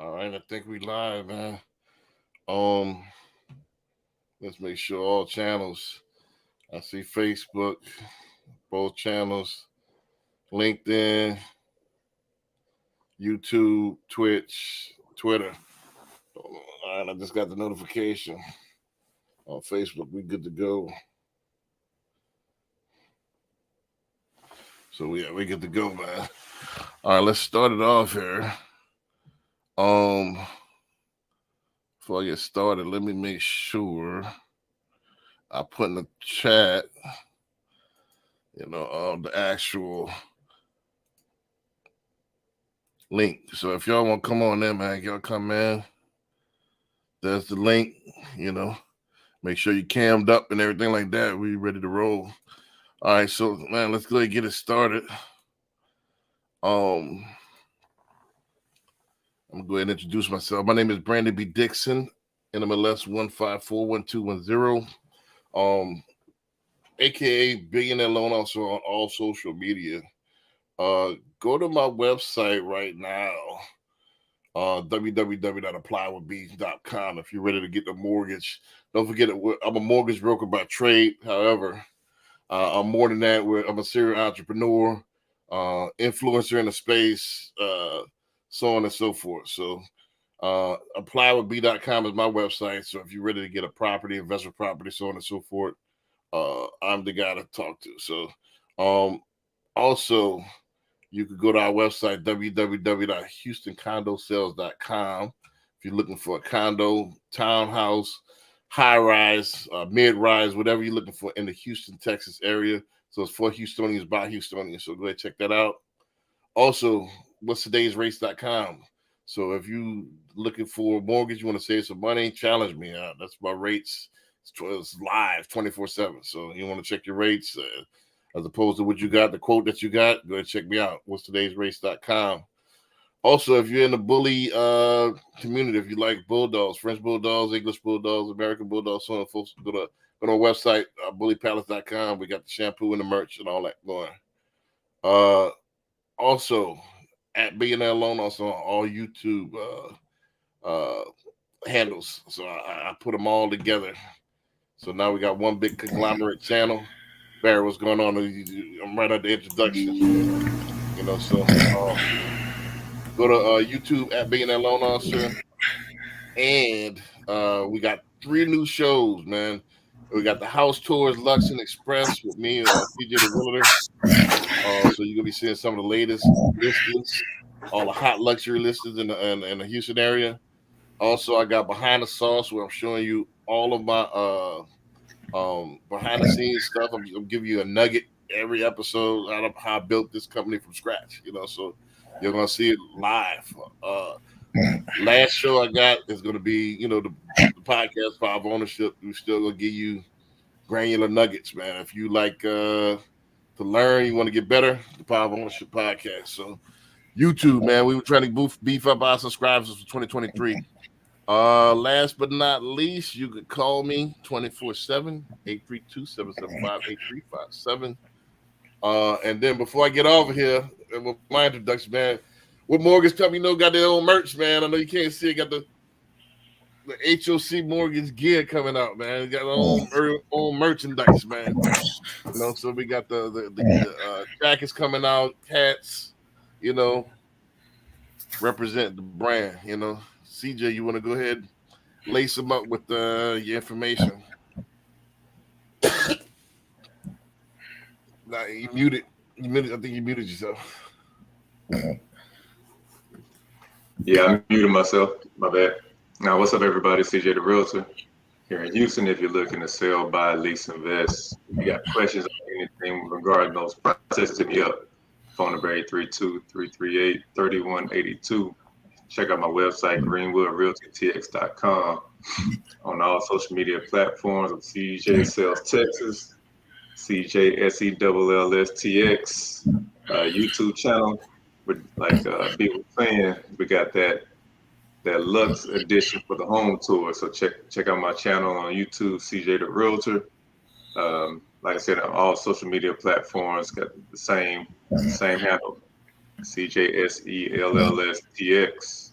All right, I think we live, man. Um, let's make sure all channels. I see Facebook, both channels, LinkedIn, YouTube, Twitch, Twitter. All right, I just got the notification on Facebook. We good to go. So yeah, we good to go, man. All right, let's start it off here. Um, Before I get started, let me make sure I put in the chat, the actual link. So if y'all want to come on in, man, y'all come in. There's the link, you know. Make sure you cammed up and everything like that. We ready to roll. All right, so man, let's go ahead and get it started. I'm gonna go ahead and introduce myself. My name is Brandon B. Dixon, NMLS 1541210. AKA Billionaire Loan Officer on all social media. Go to my website right now, www.applywithbees.com if you're ready to get the mortgage. Don't forget, I'm a mortgage broker by trade. However, I'm more than that. I'm a serial entrepreneur, influencer in the space, so on and so forth. So applywithb.com is my website. So if you're ready to get a property, investment property, so on and so forth, I'm the guy to talk to. So also, you could go to our website, www.houstonCondoSales.com. If you're looking for a condo, townhouse, high rise, mid rise, whatever you're looking for in the Houston, Texas area. So it's for Houstonians by Houstonians. So go ahead and check that out. Also, what's today'srates.com. So if you looking for a mortgage, you want to save some money, challenge me. That's my rates. It's live 24/7. So you want to check your rates as opposed to what you got, the quote that you got. Go ahead and check me out. What's today'srates.com. Also, if you're in the bully community, if you like bulldogs, French bulldogs, English bulldogs, American bulldogs, so on and folks, go to our website, bullypalace.com. We got the shampoo and the merch and all that going. Also, at Billionaire Loan, also on all YouTube handles. So I put them all together. So now we got one big conglomerate channel. Barry, what's going on? I'm right at the introduction. So go to YouTube at Billionaire Loan Officer. And we got 3 new shows, man. We got the House Tours Luxon Express with me, CJ the Realtor. So you're gonna be seeing some of the latest listings, all the hot luxury listings in the Houston area. Also, I got Behind the Sauce where I'm showing you all of my behind the scenes stuff. I'm giving you a nugget every episode out of how I built this company from scratch. So you're gonna see it live. Last show I got is gonna be the podcast Five Ownership. We still gonna give you granular nuggets, man. If you like to learn, you want to get better, the Five Ownership podcast. So YouTube, man, we were trying to beef up our subscribers for 2023. Last but not least, you could call me 24/7, 832-775-8357. And then before I get over here with my introduction, man, what mortgage company got their own merch, man? I know you can't see it, got the HOC mortgage gear coming out, man. Got their own merchandise, man. So we got the jackets coming out, hats, represent the brand, CJ, you want to go ahead, lace them up with your information. Nah, you muted. I think you muted yourself. Yeah, I muted myself. My bad. Now, what's up, everybody? CJ the Realtor here in Houston. If you're looking to sell, buy, lease, invest, if you got questions on anything regarding those processes, hit me up. Phone number 832-338-3182. Check out my website, greenwoodrealtytx.com. On all social media platforms, I'm CJ Sales Texas, CJ SELLSTX, YouTube channel. Like B was saying, we got that Lux edition for the home tour. So check out my channel on YouTube, CJ the Realtor. Like I said, on all social media platforms, got the same handle, CJ SELLSTX.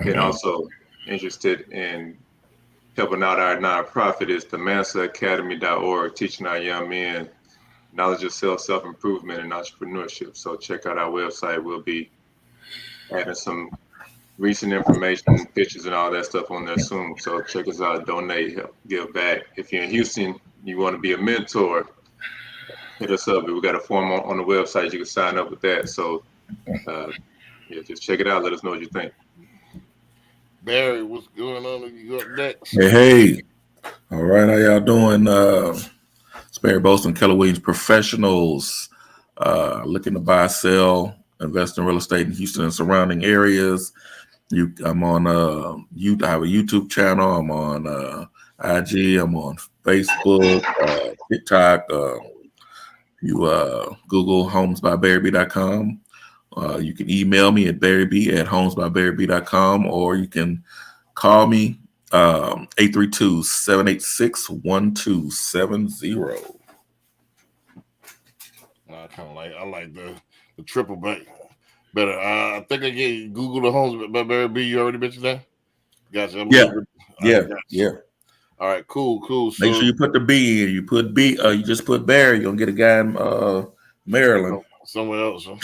And also interested in helping out our nonprofit is the MansaAcademy.org, teaching our young men knowledge of self-improvement and entrepreneurship. So check out our website. We'll be adding some recent information, pictures, and all that stuff on there soon. So check us out, donate, help, give back. If you're in Houston, you want to be a mentor, hit us up. We got a form on the website. You can sign up with that. So yeah, just check it out. Let us know what you think. Barry, what's going on? You up next? Hey. All right, how y'all doing? It's Barry Bolson, Keller Williams Professionals, looking to buy, sell, invest in real estate in Houston and surrounding areas. I'm on I have a YouTube channel. I'm on IG. I'm on Facebook, TikTok. You Google homesbybarryb.com. You can email me at barryb@homesbybarryb.com, or you can call me 832-786-1270. I like the triple back better. I think I get Google the Homes by Barry B. You already mentioned that? Gotcha. Yeah. All right, cool. So, make sure you put the B in. You put B. You just put Barry. You're gonna get a guy in Maryland. Somewhere else. Huh?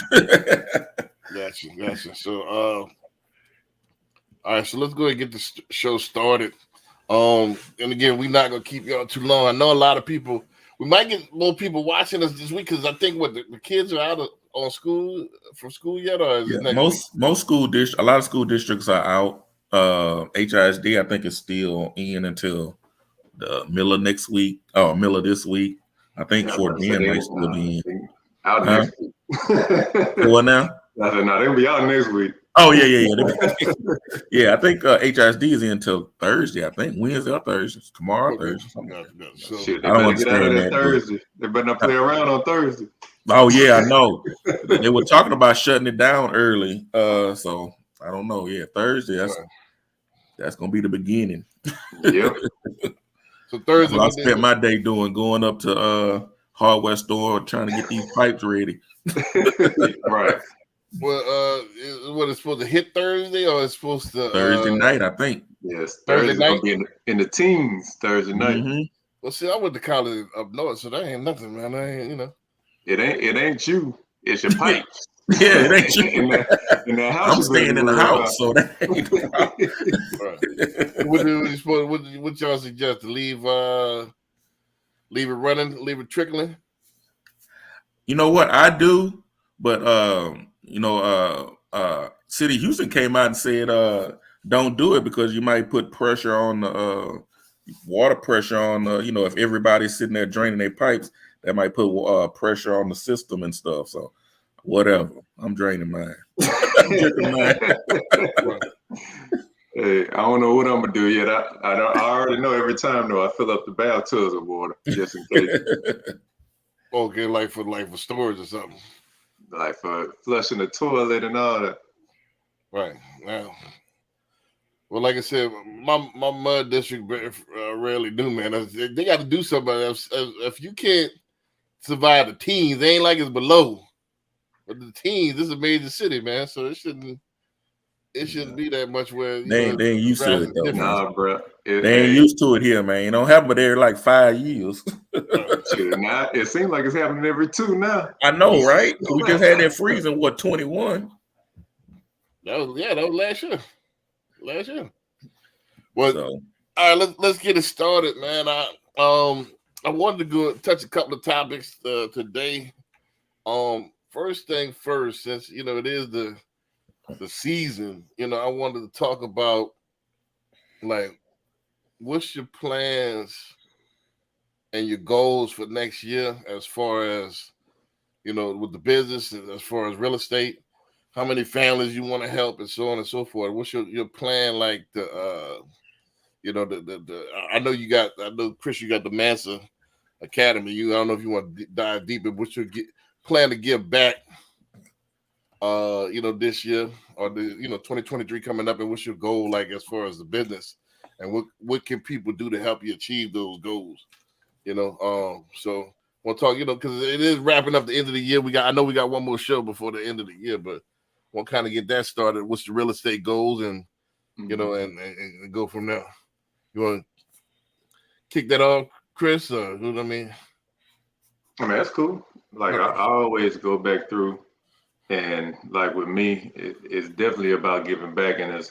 Gotcha. So, all right. So let's go ahead and get the show started. And again, we're not gonna keep y'all too long. I know a lot of people. We might get more people watching us this week because I think the kids are out from school yet, or is it next week? Most school districts, a lot of school districts are out. HISD, I think, is still in until the middle of next week. Middle of this week. I think Fort Bend might still be in. Out next week. What now? No, they'll be out next week. Oh yeah. Yeah, I think HISD is in until Thursday. I think Wednesday or Thursday. Tomorrow, Thursday. So, shit, they better get out of there Thursday. They better not play around on Thursday. Oh yeah, I know. They were talking about shutting it down early. So I don't know. Yeah, Thursday. That's gonna be the beginning. Yep. So Thursday, I spent my day going up to hardware store trying to get these pipes ready. Right. Well, what it's supposed to hit Thursday, or it's supposed to Thursday night, I think. Yes, Thursday night. Gonna be in the teens Thursday night. Mm-hmm. Well, see, I went to college up north, so that ain't nothing, man. It ain't you. It's your pipes. Yeah, it ain't you. in that house, I'm staying in the house, so that ain't the problem. What y'all suggest? To leave it running, leave it trickling? You know what I do, but City of Houston came out and said don't do it because you might put pressure on the water pressure on if everybody's sitting there draining their pipes, that might put pressure on the system and stuff. So whatever, I'm draining mine. Hey, I don't know what I'm gonna do yet. I already know every time though I fill up the bathtubs with water just in case. Okay, like for storage or something. Like for flushing the toilet and all that. Right. Now, well, like I said, my mud district rarely do, man. They got to do something. If you can't survive the teens, they ain't like it's below. But the teens, this is a major city, man. So it shouldn't be that much where they ain't used to it though. Nah, bro. They ain't used to it here, man. You don't happen there like 5 years. Now it seems like it's happening every 2 now. I know, right? We just had that freeze in 21. That was last year. Well, all right, let's get it started, man. I wanted to go touch a couple of topics today. First thing first, since it is the season, I wanted to talk about like what's your plans and your goals for next year as far as with the business, as far as real estate, how many families you want to help and so on and so forth. What's your plan like I know Chris, you got the Mansa Academy. I don't know if you want to dive deeper, what's your plan to give back this year or the 2023 coming up, and what's your goal like as far as the business, and what can people do to help you achieve those goals? So we'll talk, because it is wrapping up the end of the year. I know we got one more show before the end of the year, but we'll kind of get that started. What's the real estate goals and you know, and go from there. You want to kick that off, Chris? Or, you know what I mean? I mean, that's cool. Like, I always go back through, and like with me, it's definitely about giving back, and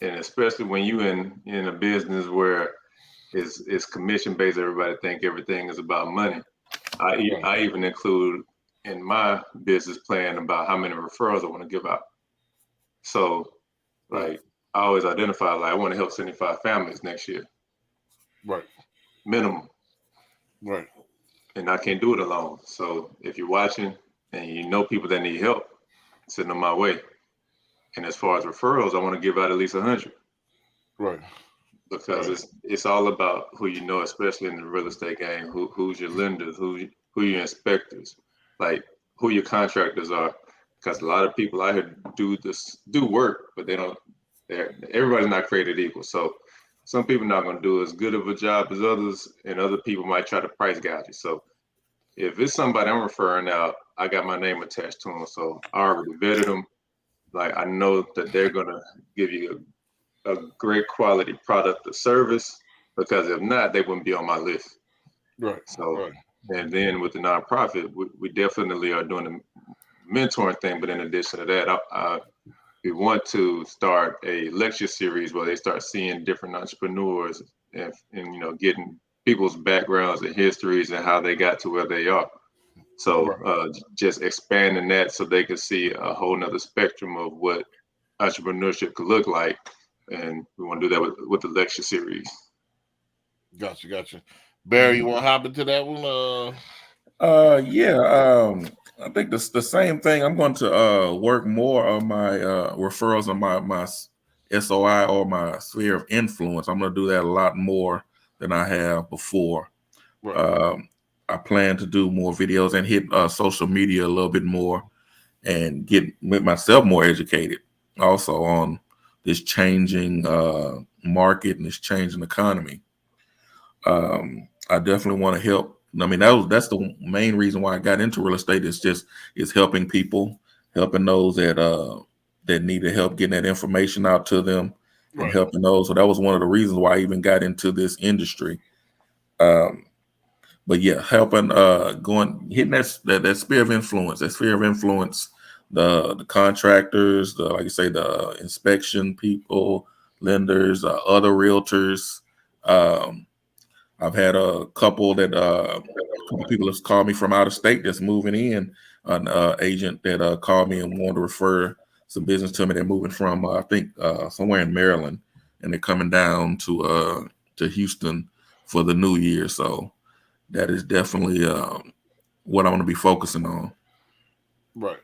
especially when you in a business where it's commission based, everybody think everything is about money. I even include in my business plan about how many referrals I want to give out. So, like, I always identify, like, I want to help 75 families next year. Right. Minimum. Right. And I can't do it alone. So if you're watching and you know people that need help, send them my way. And as far as referrals, I want to give out at least 100. Right. Because it's all about who you know, especially in the real estate game. Who's your lenders? Who your inspectors? Like, who your contractors are. Because a lot of people out here do work, but everybody's not created equal. So some people not going to do as good of a job as others, and other people might try to price gouge you. So if it's somebody I'm referring out, I got my name attached to them. So I already vetted them. Like, I know that they're going to give you a great quality product or service, because if not, they wouldn't be on my list. Right. So, and then with the nonprofit, we definitely are doing the mentoring thing. But in addition to that, we want to start a lecture series where they start seeing different entrepreneurs and you know, getting people's backgrounds and histories and how they got to where they are. So just expanding that so they can see a whole nother spectrum of what entrepreneurship could look like. And we want to do that with the lecture series. Gotcha. Barry, you want to hop into that one? I think the same thing. I'm going to work more on my referrals on my SOI or my sphere of influence. I'm going to do that a lot more than I have before. Right. I plan to do more videos and hit social media a little bit more and get myself more educated also on this changing market and this changing economy. I definitely want to help. I mean, that's the main reason why I got into real estate, is helping people, helping those that needed help, getting that information out to them, and helping those. So that was one of the reasons why I even got into this industry. But yeah, helping hitting that sphere of influence, the contractors, like you say, the inspection people, lenders, other realtors. I've had a couple people have called me from out of state that's moving in, an agent that called me and wanted to refer some business to me. They're moving from I think somewhere in Maryland, and they're coming down to Houston for the new year. So that is definitely what I want to be focusing on. Right.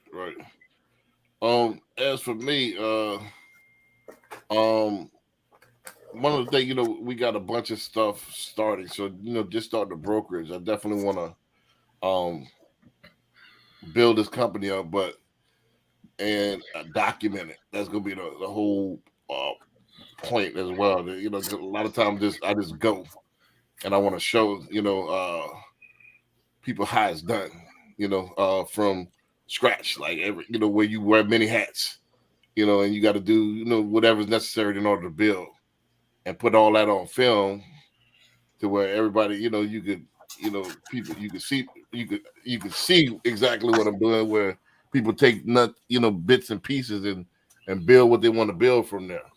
As for me, one of the things, you know, we got a bunch of stuff starting. So, you know, just start the brokerage. I definitely want to build this company up, and document it. That's gonna be the whole point as well. You know, a lot of times I just go and I want to show, you know, people how it's done, you know, from scratch, like you know, where you wear many hats, you know, and you got to do, you know, whatever's necessary in order to build, and put all that on film to where everybody, you know, you could, you know, people, you could see exactly what I'm doing, where people take you know, bits and pieces and build what they want to build from there.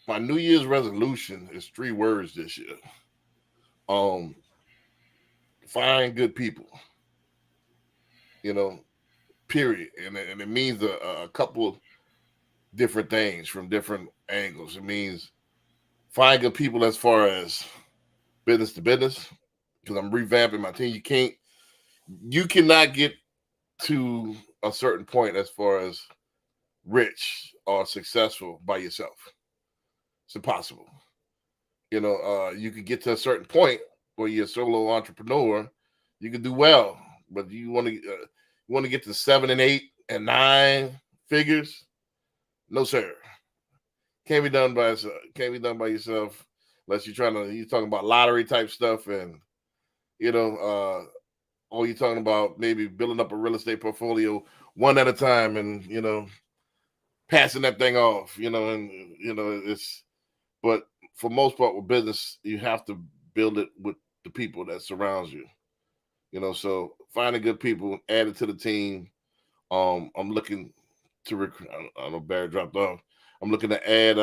My New Year's resolution is 3 words this year. Find good people, you know, period. And it means a couple of different things from different angles. It means find good people as far as business to business, because I'm revamping my team. You cannot get to a certain point as far as rich or successful by yourself. It's impossible. You know, you could get to a certain point where you're a solo entrepreneur, you can do well, but you want to get to 7 and 8 and 9 figures. No, sir. Can't be done by yourself unless you're talking about lottery type stuff, and you know, or you're talking about maybe building up a real estate portfolio one at a time, and you know, passing that thing off, and it's. But for most part, with business, you have to build it with the people that surrounds you. So finding good people, add it to the team. I'm looking to recruit. I don't know, Barry dropped off. I'm looking to add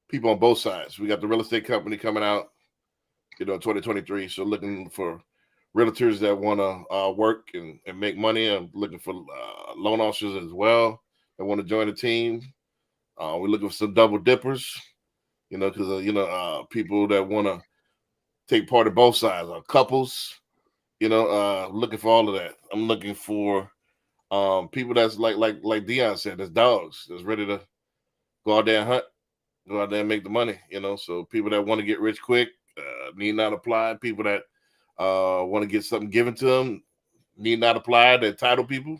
people on both sides. We got the real estate company coming out, 2023. So looking for realtors that want to work and make money. I'm looking for loan officers as well that want to join the team. We're looking for some double dippers, because people that want to take part in both sides, couples, looking for all of that. I'm looking for people that's like Dion said, that's dogs, that's ready to go out there and hunt, go out there and make the money, So people that want to get rich quick need not apply. People that want to get something given to them need not apply. The title people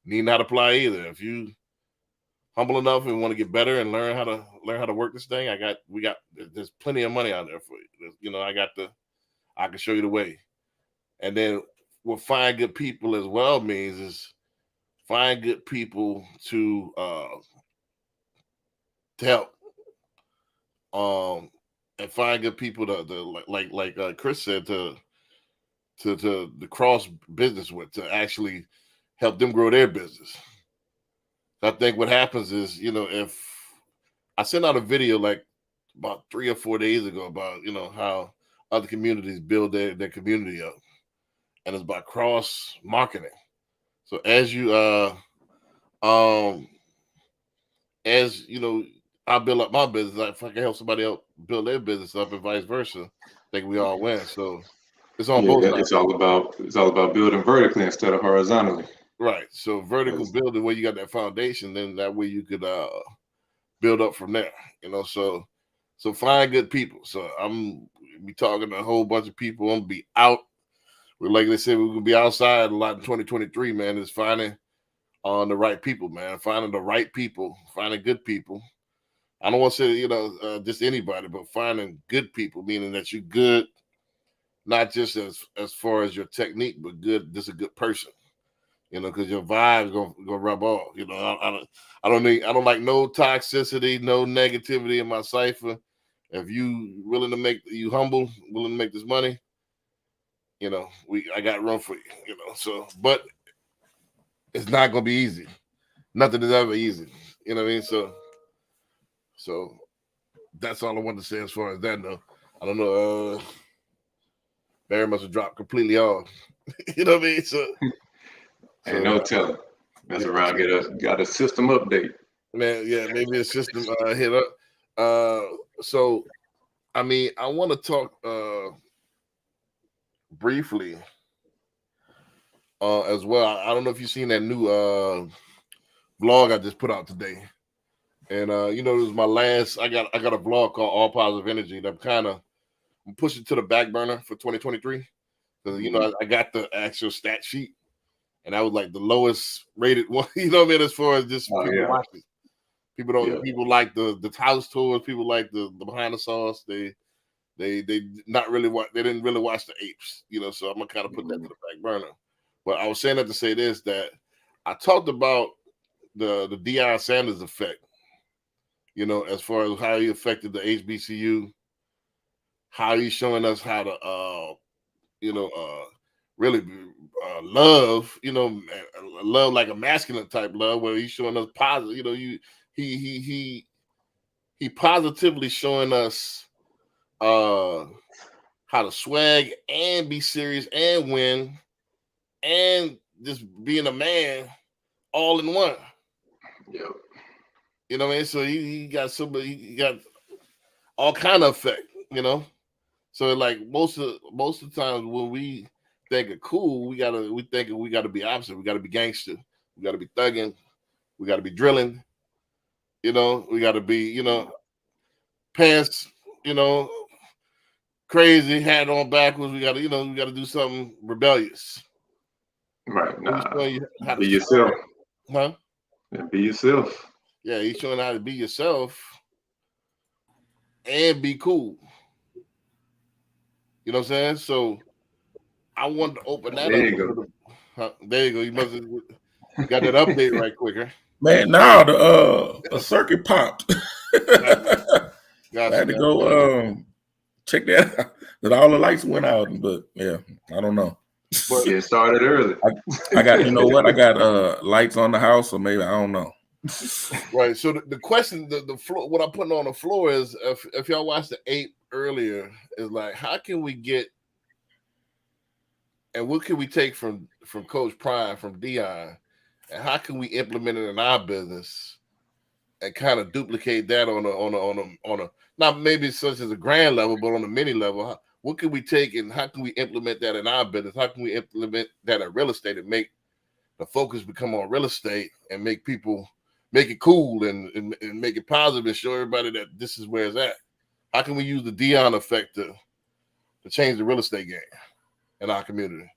need not apply either. If you humble enough and want to get better and learn how to work this thing, there's plenty of money out there for you. I can show you the way. And then what find good people as well means is find good people to help. And find good people to like Chris said, to cross business with, to actually help them grow their business. I think what happens is, if I sent out a video like about 3 or 4 days ago about, how other communities build their community up, and it's by cross marketing. So as you I build up my business, if I can help somebody else build their business up and vice versa, I think we all win. So it's on both sides. It's all about building vertically instead of horizontally. Right. So vertical building, where you got that foundation, then that way you could build up from there. So find good people. So I'm be talking to a whole bunch of people. I'm gonna be out. Like they said, we're gonna be outside a lot in 2023, man. Is finding the right people, man. Finding the right people, finding good people. I don't want to say, just anybody, but finding good people, meaning that you're good, not just as far as your technique, but good, just a good person. Because your vibe's gonna rub off. I don't like no toxicity, no negativity in my cipher. If you willing to you humble, willing to make this money, I got room for you. So, but it's not gonna be easy. Nothing is ever easy. You know what I mean? So that's all I wanted to say as far as that. No, I don't know. Barry must have dropped completely off. You know what I mean? So. Ain't no telling. That's around. Got a system update. Man, yeah, maybe a system hit up. So, I mean, I want to talk briefly as well. I don't know if you've seen that new vlog I just put out today, and it was my last. I got a vlog called All Positive Energy that I'm pushing to the back burner for 2023 because I got the actual stat sheet. And I was like the lowest rated one, as far as just people watching. People don't. People like the house tours. People like the behind the sauce. They not really watch. They didn't really watch the apes, So I'm gonna kind of put that to the back burner. But I was saying that to say this, that I talked about the Deion Sanders effect, as far as how he affected the HBCU, how he's showing us how to, really love, love like a masculine type love, where he's showing us positive. He positively showing us how to swag and be serious and win and just being a man all in one. Yep. You know what I mean? So he got he got all kind of effect, So like most of the times when we think of cool, we gotta be opposite. We gotta be gangster. We gotta be thugging. We gotta be drilling. We gotta be, pants, crazy, hat on backwards. We gotta, we gotta do something rebellious. Right. Nah. Be yourself. Huh? And be yourself. Yeah, he's showing how to be yourself and be cool. You know what I'm saying? So I wanted to open that there up. You go. There you go. You must have, Got that update right quicker. Man, now the circuit popped. I Gotcha. had to go check that out. That all the lights went out, but yeah, I don't know. But Get started early. I got, you know what? I got lights on the house, so maybe I don't know. right. So the question, the floor, what I'm putting on the floor is, if y'all watched the 8 earlier, is like, how can we get, and what can we take from Coach Prime, from Dion, and how can we implement it in our business and kind of duplicate that on a not maybe such as a grand level, but on a mini level? What can we take and how can we implement that in our business? How can we implement that in real estate and make the focus become on real estate and make people make it cool and make it positive and show everybody that this is where it's at? How can we use the Dion effect to change the real estate game in our community?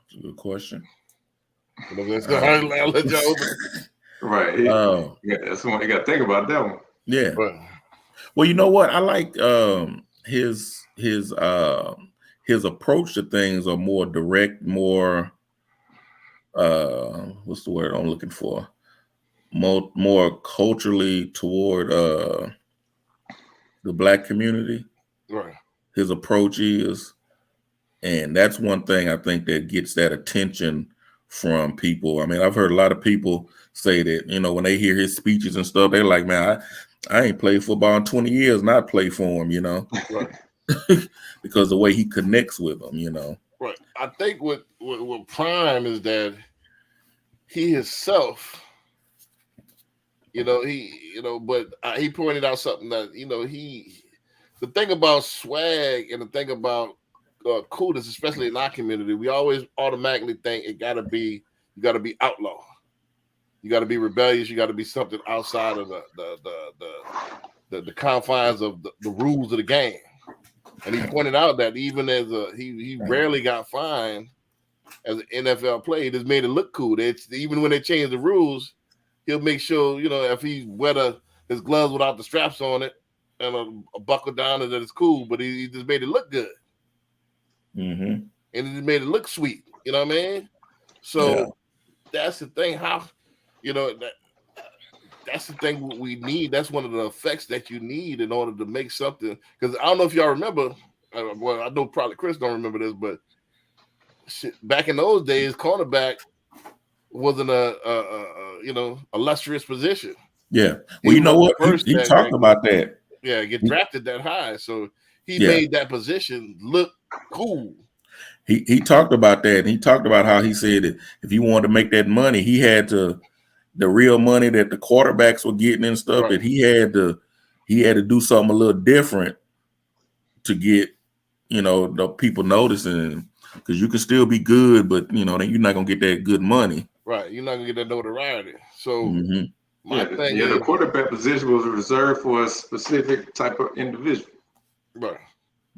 That's a good question. You know, I'll let y'all open. Right. Yeah, that's one you got to think about that one. Yeah. Right. Well, you know what? I like his approach to things are more direct, more what's the word I'm looking for? More culturally toward the Black community. Right. His approach is, and that's one thing I think that gets that attention from people. I mean, I've heard a lot of people say that, you know, when they hear his speeches and stuff, they're like, man, I ain't played football in 20 years, not play for him, you know, Right. because the way he connects with them, you know. Right. I think what Prime is that he himself, you know, but he pointed out something that, you know, the thing about swag and the thing about coolness, especially in our community, we always automatically think you got to be outlaw. You got to be rebellious. You got to be something outside of the confines of the rules of the game. And he pointed out that even as he rarely got fined as an NFL player, he just made it look cool. Even when they change the rules, he'll make sure, you know, if he wear his gloves without the straps on it and a buckle down, and that it's cool. But he just made it look good. Mm-hmm. And it made it look sweet. You know what I mean? So that's the thing. How, you know, that's the thing we need. That's one of the effects that you need in order to make something. Because I don't know if y'all remember. Well, I know probably Chris don't remember this, but back in those days, cornerback wasn't a illustrious position. Yeah. Well, you know what? He talked about that. Yeah, get drafted that high. So he made that position look cool. He talked about that. And he talked about how he said that if he wanted to make that money, he had to, the real money that the quarterbacks were getting and stuff, Right. that he had to do something a little different to get, you know, the people noticing, because you can still be good, but you know, you're not gonna get that good money. Right. You're not gonna get that notoriety. So the quarterback position was reserved for a specific type of individual. Right.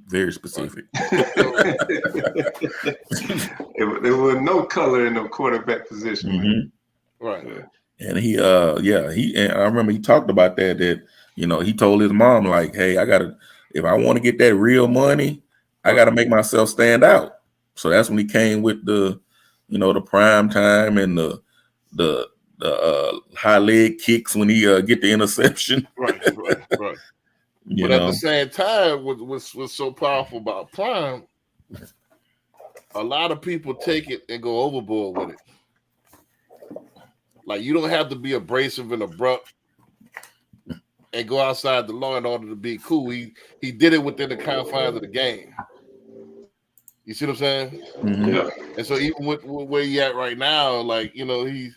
Very specific. Right. There was no color in the quarterback position. Mm-hmm. Right. And and I remember he talked about that, you know, he told his mom, like, hey, if I want to get that real money, I got to make myself stand out. So that's when he came with the, you know, the prime time and the high leg kicks when he get the interception. Right. But at the same time, what's so powerful about Prime, a lot of people take it and go overboard with it. Like, you don't have to be abrasive and abrupt and go outside the law in order to be cool. He did it within the confines of the game. You see what I'm saying? Mm-hmm. Yeah. And so even with where he at right now, like, you know, he's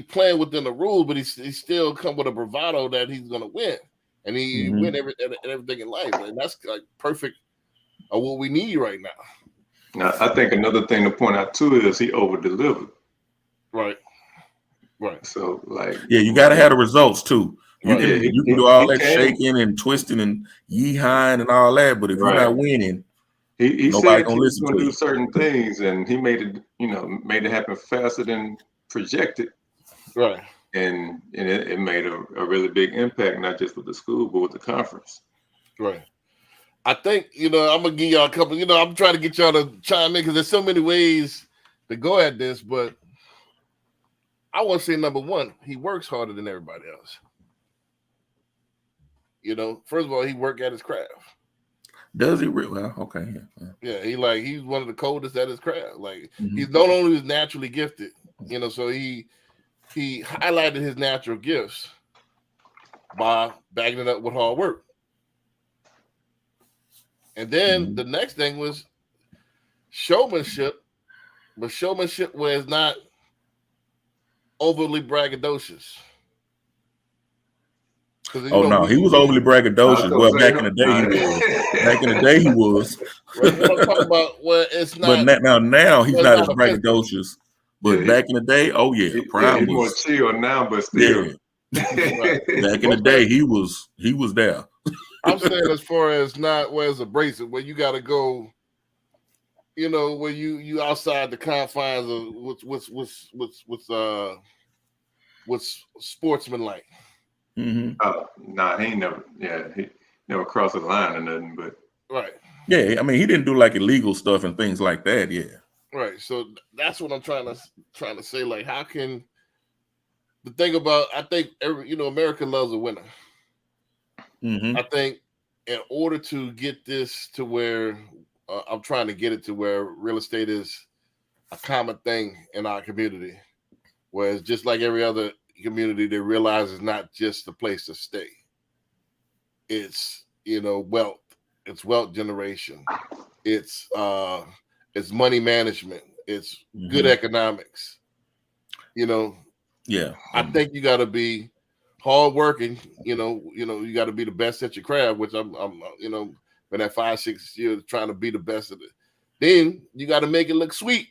playing within the rules, but he's still come with a bravado that he's gonna win, and he win everything in life, and that's like perfect of what we need right now. Now, I think another thing to point out too is he over delivered. Right. So like, you got to have the results too. You can do all that shaking and twisting and yee-hawing and all that, but if you're not winning, he nobody said gonna he was listen going to to you. do certain things, and he made it happen faster than projected. Right. And it made a really big impact, not just with the school, but with the conference. Right. I think, I'm gonna give y'all a couple. I'm trying to get y'all to chime in because there's so many ways to go at this, but I want to say number one, he works harder than everybody else. First of all, he work at his craft. Does he really? Well, okay. Yeah, he's one of the coldest at his craft. Like he's not only naturally gifted, so he highlighted his natural gifts by backing it up with hard work. And then the next thing was showmanship, but showmanship where it's not overly braggadocious. Oh no, he was overly braggadocious. Well, back in the day he was. Back in the day he was. Right, I'm talking about where it's not. But now he's not as braggadocious. But back in the day, oh yeah, Prime he's was more chill now, but still. Yeah. Back in the day, he was there. I'm saying as far as not where it's abrasive, where you got to go, where you outside the confines of what's sportsmanlike. Nah, he never crossed the line or nothing, but right. Yeah, I mean, he didn't do like illegal stuff and things like that. Yeah. Right. So that's what I'm trying to say. Like, how can the thing about? I think America loves a winner. I think in order to get this to where I'm trying to get it to where real estate is a common thing in our community, whereas just like every other community, they realize it's not just a place to stay. It's wealth. It's wealth generation. It's money management. It's good economics. Yeah. I think you got to be hardworking. You got to be the best at your craft, which I'm been at 5-6 years trying to be the best at it. Then you got to make it look sweet.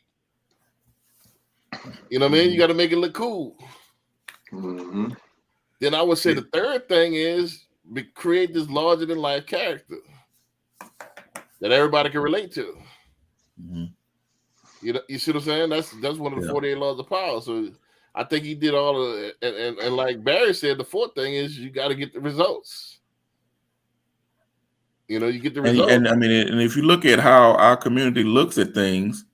You know what I mean? You got to make it look cool. Then I would say the third thing is create this larger than life character that everybody can relate to. You see what I'm saying? That's one of the 48 laws of power. So I think he did all of it. And like Barry said, the fourth thing is you got to get the results. You get the results. And I mean, and if you look at how our community looks at things,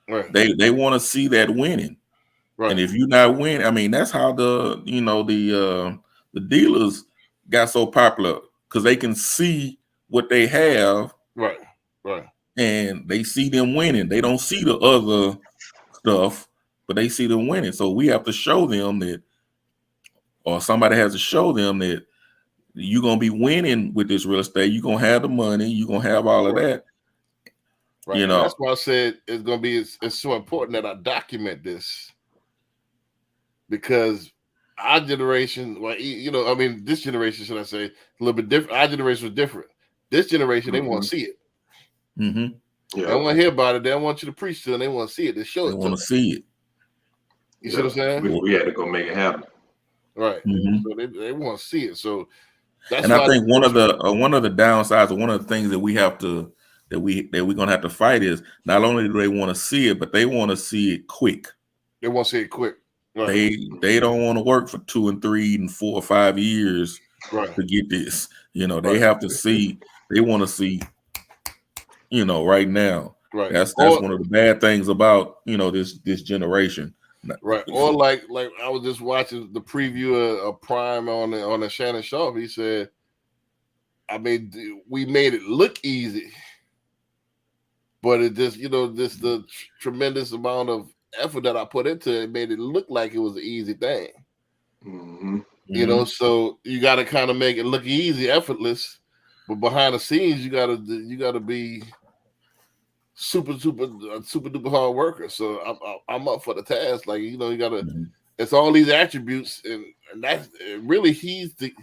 right. they want to see that winning. Right. And if you're not winning, I mean, that's how the dealers got so popular because they can see what they have. Right. And they see them winning. They don't see the other stuff, but they see them winning. So we have to show them that, or somebody has to show them that you're going to be winning with this real estate. You're going to have the money. You're going to have all of that. Right. That's why I said it's going to be, it's so important that I document this because our generation, this generation, should I say, a little bit different. Our generation was different. This generation, they want to see it. They don't want to hear about it. They don't want you to preach to them. They want to see it. They show it. They want to see it. You see what I'm saying? We had to go make it happen. Right. So they want to see it. So that's. And I think one of the downsides, or one of the things that we have to that we're gonna have to fight is not only do they want to see it, but they want to see it quick. They want to see it quick. Right. They don't want to work for 2 and 3 and 4 or 5 years to get this. They have to see. They want to see. Right now. Right. That's one of the bad things about this generation. Right. Or like I was just watching the preview of Prime on the Shannon Sharpe. He said, I mean, we made it look easy, but it just the tremendous amount of effort that I put into it made it look like it was an easy thing. So you got to kind of make it look easy, effortless, but behind the scenes you got to be super duper hard worker. So I'm up for the task. Like you gotta. It's all these attributes, and that's really he's the.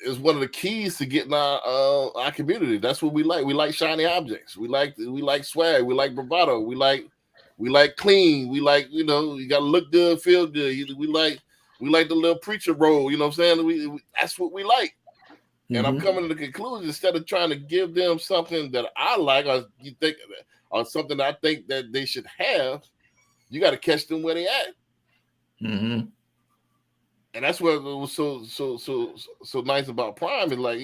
Is one of the keys to getting our community. That's what we like. We like shiny objects. We like swag. We like bravado. We like clean. We like you got to look good, feel good. We like the little preacher role. You know what I'm saying? That's what we like. And I'm coming to the conclusion, instead of trying to give them something that I like or something I think that they should have, you got to catch them where they at. And that's what was so nice about Prime is like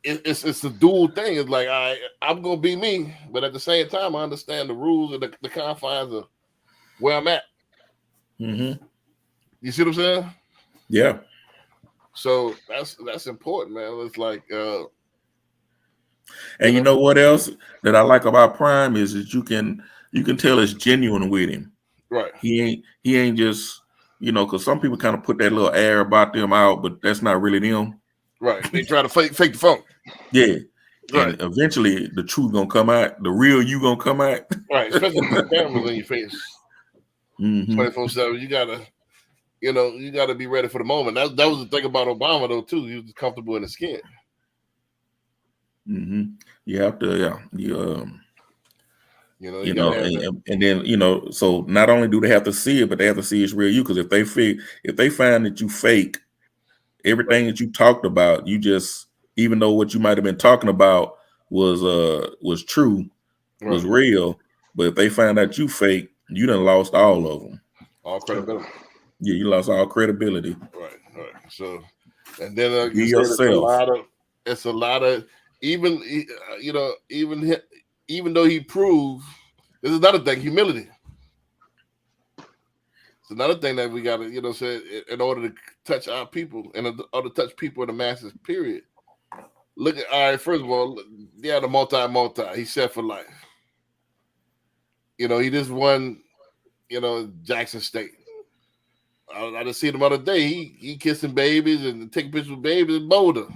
it's a dual thing. It's like I'm gonna be me, but at the same time, I understand the rules and the confines of where I'm at. Mm-hmm. You see what I'm saying? Yeah. So that's important, man. It's like And you know what else that I like about Prime is that you can tell it's genuine with him. right. He ain't just, because some people kind of put that little air about them out, but that's not really them. Right. They try to fake the funk. Yeah. Right. And eventually the truth gonna come out. The real you gonna come out. Right. Especially with the cameras in your face. 24/7. You gotta be ready for the moment. That was the thing about Obama though, too. He was comfortable in his skin. Mm-hmm. You have to, yeah. And then so not only do they have to see it, but they have to see it's real you. Because if they find that you fake everything that you talked about, you just, even though what you might have been talking about was true, was real, but if they find out you fake, you done lost all of them. All credibility. Yeah, you lost all credibility. Right. So, and then Be yourself. It's a lot of even though he proved, this is another thing, humility. It's another thing that we got to, say in order to touch our people and in order to touch people in the masses, period. Look at, all right, first of all, yeah, the multi, he's set for life. He just won, Jackson State. I just seen him the other day. He kissing babies and taking pictures with babies in Boulder.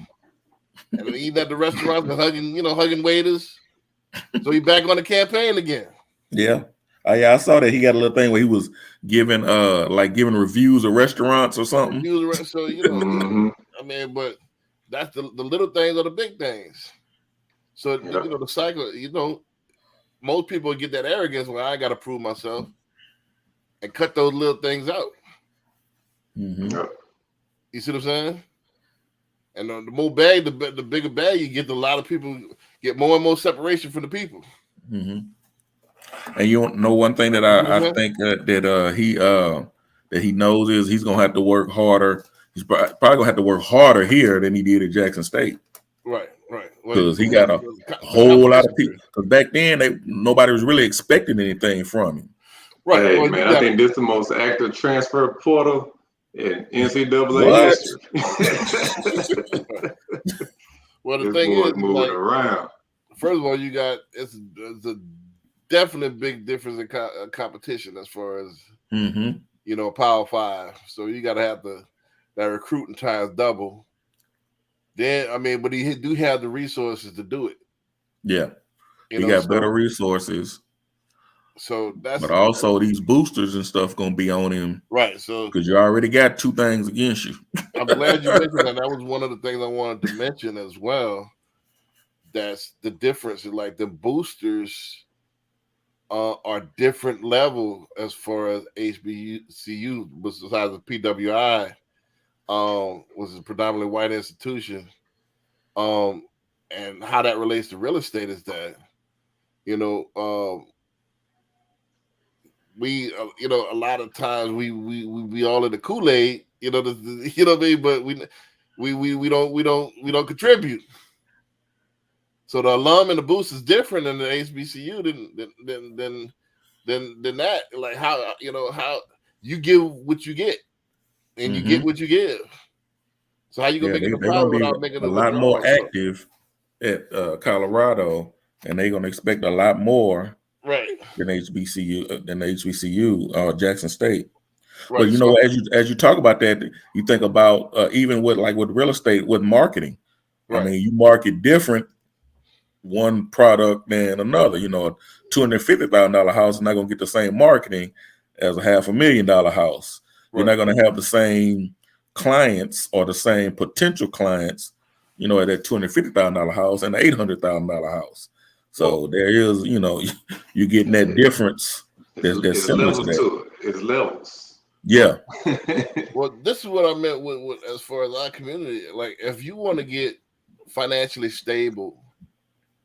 And eating at the restaurants and hugging waiters. So he back on the campaign again. Yeah. I saw that he got a little thing where he was giving reviews of restaurants or something. So I mean, but that's the little things are the big things. So the cycle, most people get that arrogance where I got to prove myself and cut those little things out. Mm-hmm. You see what I'm saying? And the more bag, the bigger bag you get. A lot of people get more and more separation from the people. Mm-hmm. And you know one thing that I think that he knows is he's gonna have to work harder. He's probably gonna have to work harder here than he did at Jackson State. Right. Because he got a whole lot of people. Because back then nobody was really expecting anything from him. Right. Hey, man, I think this is the most active transfer portal in NCAA history. Well, the thing is, moving around. First of all, you got it's a definite big difference in competition as far as Power 5. So you got to have that recruiting times double. Then but he do have the resources to do it. Yeah, he got better resources. So but also these boosters and stuff gonna be on him, right? So because you already got two things against you. I'm glad you mentioned that. That was one of the things I wanted to mention as well. That's the difference. Like the boosters are different level as far as HBCU, besides the PWI, was a predominantly white institution. And how that relates to real estate is that, we a lot of times we all in the Kool-Aid, what I mean, but we don't contribute. So the alum and the boost is different than the HBCU than that. Like how you give what you get, and you get what you give. So how you gonna make it a problem without making it a lot more active at Colorado, and they're gonna expect a lot more. Right. Than HBCU, Jackson State. Right. But as you talk about that, you think about even with real estate, with marketing. Right. I mean, you market different one product than another. A $250,000 house is not going to get the same marketing as a $500,000 house. Right. You're not going to have the same clients or the same potential clients, at that $250,000 house and the $800,000 house. So there is, you're getting that difference. There's similar to that. It's levels. Yeah. Well, this is what I meant with as far as our community. Like, if you want to get financially stable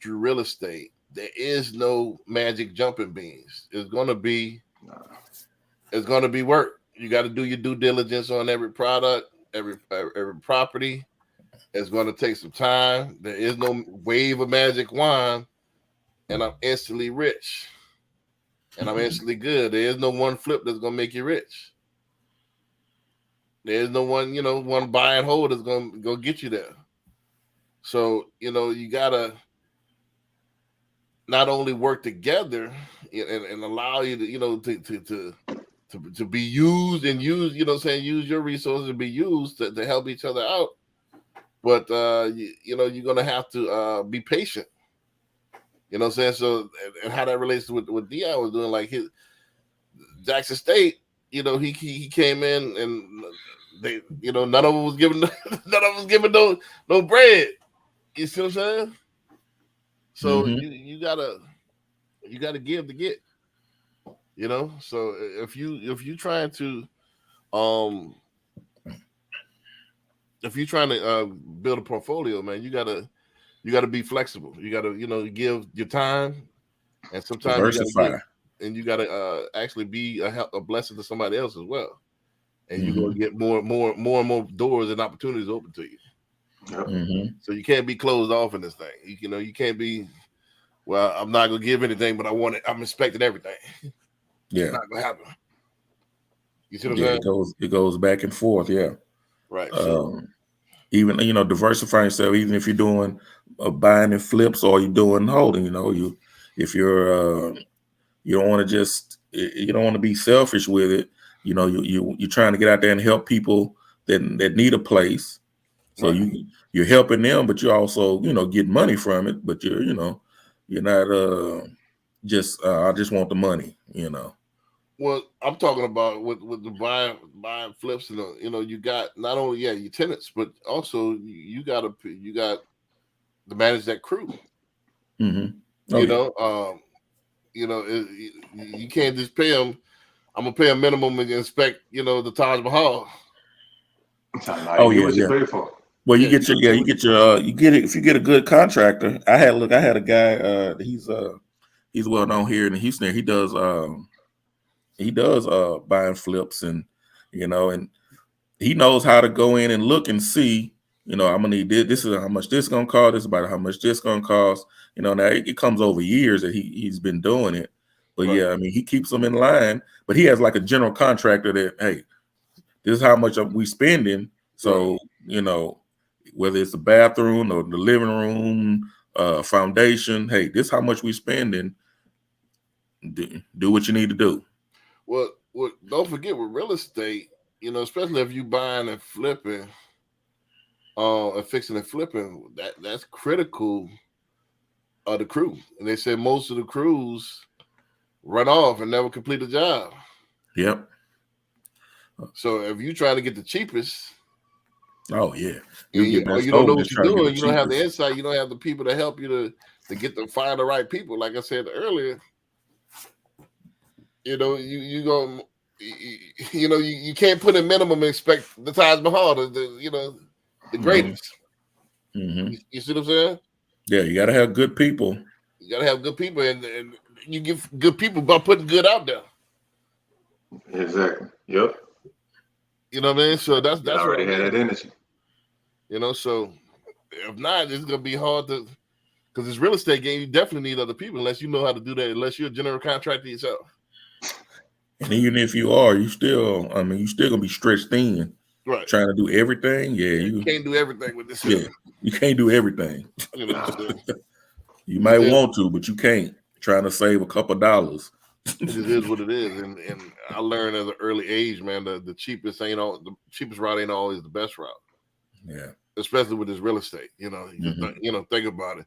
through real estate, there is no magic jumping beans. It's gonna be work. You got to do your due diligence on every product, every property. It's going to take some time. There is no wave of magic wand, and I'm instantly rich. And I'm instantly good. There is no one flip that's going to make you rich. There's no one, one buy and hold that's going to go get you there. So, you got to not only work together and allow you to be used and use, use your resources and be used to help each other out. But, you're going to have to be patient. You know what I'm saying? So, and how that relates to what Dion was doing, like his Jackson State, he came in and they, none of them was giving no bread. You see what I'm saying? So you gotta give to get. So if you trying to build a portfolio, man, you gotta be flexible. You gotta give your time, and sometimes you gotta actually be a blessing to somebody else as well, and you're gonna get more and more doors and opportunities open to you. So you can't be closed off in this thing. You can't be, well, I'm not gonna give anything, but I'm expecting everything. Yeah, it's not gonna happen. You see what I'm saying? It goes back and forth. Yeah, right. Even diversifying yourself, even if you're doing buying and flips or you're doing holding. If you're you don't want to be selfish with it. You're trying to get out there and help people that need a place. So you're helping them, but you're also get money from it. But you're not just I just want the money. Well, I'm talking about with the buying flips, and you got not only your tenants, but also you got to manage that crew. You can't just pay them. I'm gonna pay a minimum and inspect the Taj Mahal. Well, you get it if you get a good contractor. I had a guy. He's well known here in Houston. He does buying flips, and and he knows how to go in and look and see. I'm gonna need this. This is how much this gonna cost. This is about how much this gonna cost. Now it comes over years that he's been doing it. But he keeps them in line. But he has like a general contractor that, hey, this is how much we spending. So whether it's the bathroom or the living room, foundation, hey, this is how much we spending. Do what you need to do. Well, don't forget with real estate, especially if you buying and flipping, and fixing and flipping, that's critical of the crew. And they said most of the crews run off and never complete the job. Yep. So if you try to get the cheapest, you don't know what you're doing, you don't have the insight, you don't have the people to help you to get them find the right people. Like I said earlier, you can't put a minimum and expect the Taj Mahal, the greatest. You see what I'm saying? Yeah, you got to have good people. You got to have good people, and you give good people by putting good out there. Exactly. Yep. You know what I mean? So that's already had that energy. So if not, it's gonna be hard to, because this real estate game, you definitely need other people unless you know how to do that. Unless you're a general contractor yourself. And even if you are, you're still gonna be stretched thin. Right. Trying to do everything. Yeah, you can't do everything with this. Yeah, you can't do everything. You might want to, but you can't. Trying to save a couple dollars. It just is what it is, and I learned at an early age, man, the cheapest route ain't always the best route. Yeah, especially with this real estate. Think about it.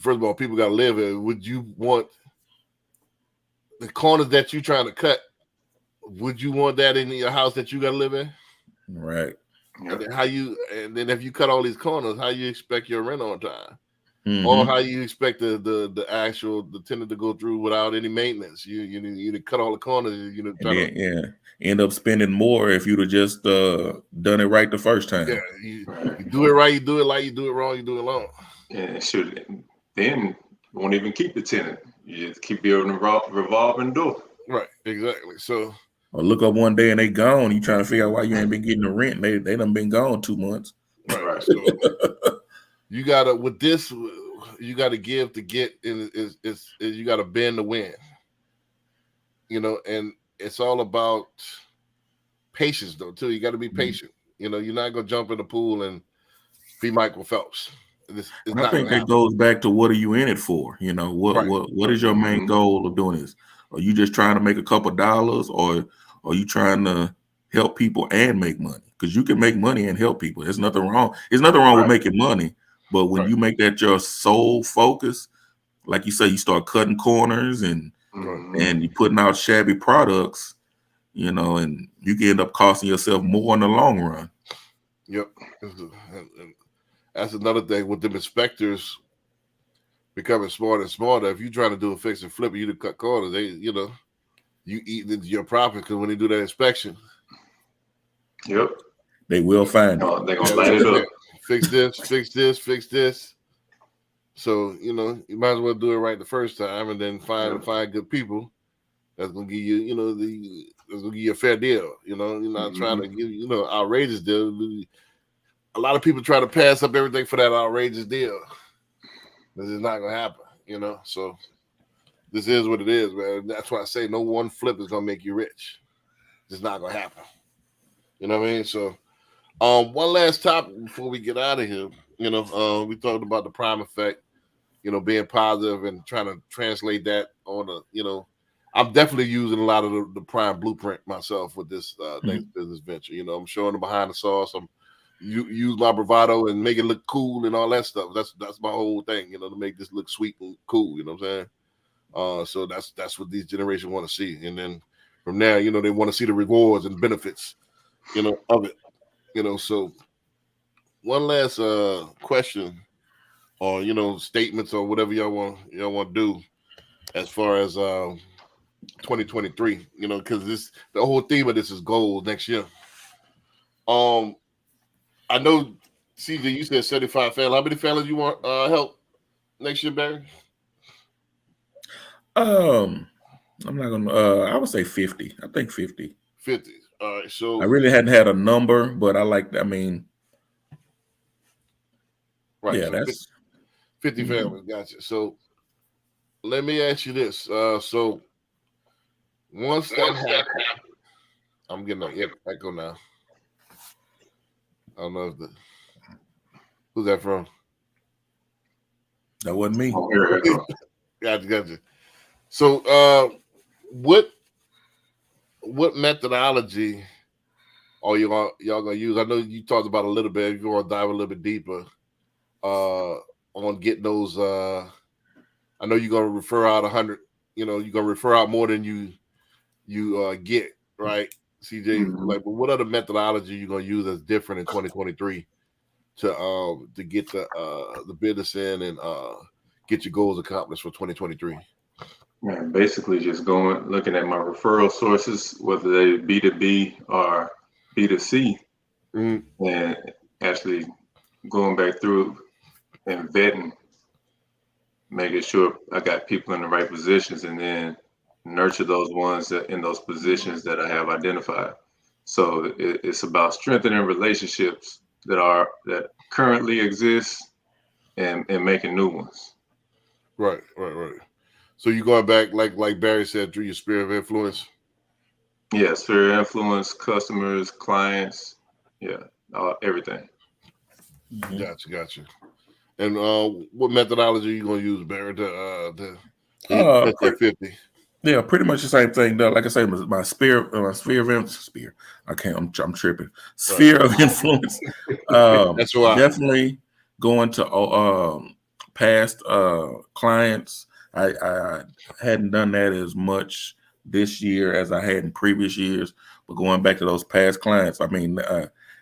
First of all, people got to live here. Would you want the corners that you trying to cut? Would you want that in your house that you got to live in? Right. And then if you cut all these corners, how you expect your rent on time? Or how you expect the tenant to go through without any maintenance? You cut all the corners. End up spending more if you'd have just done it right the first time. Yeah, you do it right, you do it like you do it wrong, you do it long. Yeah, then won't even keep the tenant. You just keep building a revolving door. Right, exactly. So, or look up one day and they gone. You trying to figure out why you ain't been getting the rent. They done been gone 2 months. Right. Right. So you gotta with this, you gotta give to get, and is you gotta bend to win. You know, and it's all about patience though too. You got to be patient. You know, you're not gonna jump in the pool and be Michael Phelps. It's And I not think gonna that happen. goes back to what are you in it for? You know, Right. what is your main goal of doing this? Are you just trying to make a couple dollars, or are you trying to help people and make money? Because you can make money and help people. There's nothing wrong. There's nothing wrong with Right. making money, but when Right. you make that your sole focus, like you say, you start cutting corners and you putting out shabby products, you know, and you can end up costing yourself more in the long run. Yep. And that's another thing with the inspectors becoming smarter and smarter. If you're trying to do a fix and flip, you to cut corners, they, you know, you eat into your profit because when they do that inspection, Yep. They will find it. They're gonna light it up. Fix this, fix this, fix this. So, you know, you might as well do it right the first time and then find good people that's gonna give you, you know, that's gonna give you a fair deal. You know, you're not trying to give, you know, outrageous deal. A lot of people try to pass up everything for that outrageous deal. This is not gonna happen, you know. So this is what it is, man. That's why I say no one flip is gonna make you rich. It's not gonna happen. You know what I mean? So one last topic before we get out of here. You know, we talked about the prime effect, you know, being positive and trying to translate that on a, you know, I'm definitely using a lot of the prime blueprint myself with this next business venture. You know, I'm showing them behind the sauce. I'm use my bravado and make it look cool and all that stuff. That's my whole thing, you know, to make this look sweet and cool. You know what I'm saying? So that's what these generations want to see. And then from there, you know, they want to see the rewards and benefits, you know, of it. You know, so one last question, or you know, statements or whatever y'all want to do as far as 2023. You know, because the whole theme of this is goals next year. I know, CJ, you said 75 families. How many families you want help next year, Barry? I'm not gonna. I would say 50. I think 50. 50. All right. So I really hadn't had a number, but I like. I mean, right. yeah, So that's 50 families. Gotcha. So let me ask you this. So once that happens, I'm getting an echo now. I don't know if who's that from? that wasn't me. Oh, here we go. Gotcha. So what methodology are y'all gonna use? I know you talked about a little bit. If you want to dive a little bit deeper on getting those. I know you're gonna refer out 100. You know, you're gonna refer out more than you get, right, CJ? Like, but what other methodology you gonna use that's different in 2023 to get the business in and get your goals accomplished for 2023? Yeah, basically just looking at my referral sources, whether they B2B or B2C, and actually going back through and vetting, making sure I got people in the right positions, and then nurture those ones in those positions that I have identified. So it's about strengthening relationships that currently exist and making new ones. Right. So you going back like Barry said through your sphere of influence? Yeah, sphere of influence, customers, clients, everything. Gotcha. And what methodology are you gonna use, Barry, to hit that 50? Yeah, pretty much the same thing. Like I say, my sphere of influence. I'm tripping. Sphere of influence. That's why. Definitely going to past clients. I hadn't done that as much this year as I had in previous years, but going back to those past clients, I mean,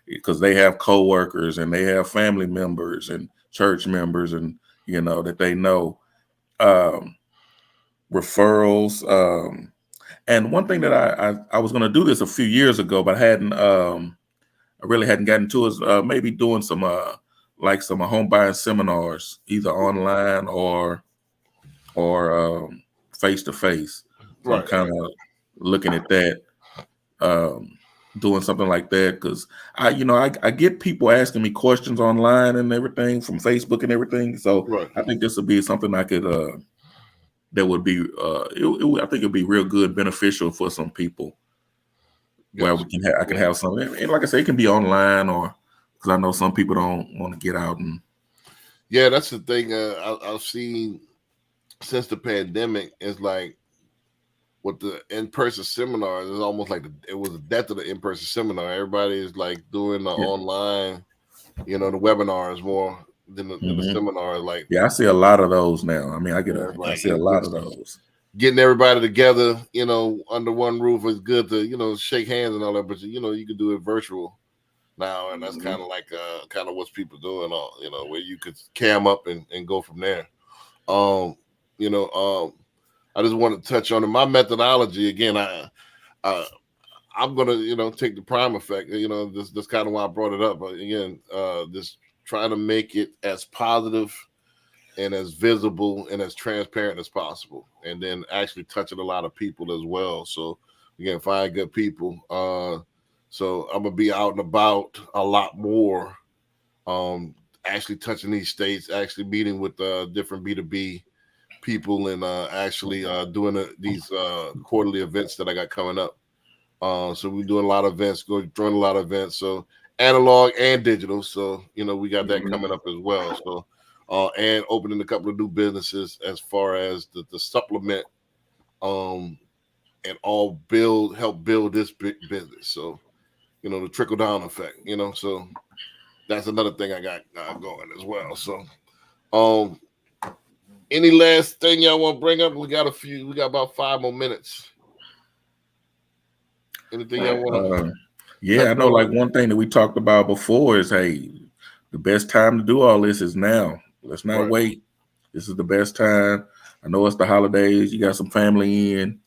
because they have coworkers and they have family members and church members, and you know that they know. Referrals, and one thing that I was going to do this a few years ago, but I really hadn't gotten to is maybe doing some home buying seminars, either online or face to face. So I'm kind of looking at that. doing something like that, because I get people asking me questions online and everything from Facebook and everything. So Right. I think this would be something I could that would be I think it'd be real good, beneficial for some people where Yes. I can have something. And like I say, it can be online, or because I know some people don't want to get out and. Yeah, that's the thing. I've seen since the pandemic is like with the in-person seminars. It's almost like it was a death of the in-person seminar. Everybody is like doing the online, the webinars more than the seminar. Like, yeah, I see a lot of those now. I mean, I see a lot of just those. getting everybody together, under one roof is good to, shake hands and all that, but you can do it virtual now, and that's kind of like kind of what people doing, where you could cam up and go from there. I just want to touch on it. My methodology again. I'm gonna take the prime effect. This kind of why I brought it up. But again, just trying to make it as positive and as visible and as transparent as possible, and then actually touching a lot of people as well. So again, find good people. So I'm gonna be out and about a lot more. Actually touching these states, actually meeting with different B2B people, and actually doing these quarterly events that I got coming up. So we're doing a lot of events, join a lot of events. So analog and digital. So we got that coming up as well. So and opening a couple of new businesses as far as the supplement and all help build this big business. So the trickle down effect. So that's another thing I got going as well. So any last thing y'all want to bring up? We got about 5 more minutes. Anything y'all want to? Yeah, I know. Like one thing that we talked about before is, hey, the best time to do all this is now. Let's not wait. This is the best time. I know it's the holidays. You got some family in.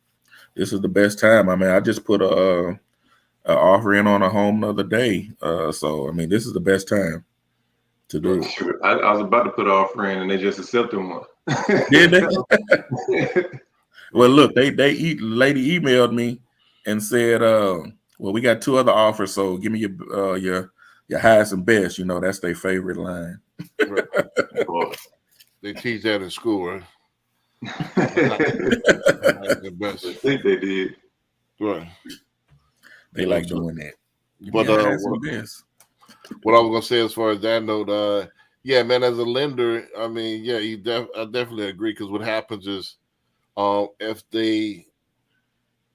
This is the best time. I mean, I just put a offer in on a home the other day. So I mean, this is the best time to do it. I was about to put an offer in, and they just accepted one. Did they? Well, look, lady emailed me and said, well, we got 2 other offers, so give me your highest and best. That's their favorite line. Right. They teach that in school, right? I think they did. Right. They like doing that. But what I was gonna say as far as that note, yeah, man, as a lender, I mean, yeah, I definitely agree, because what happens is,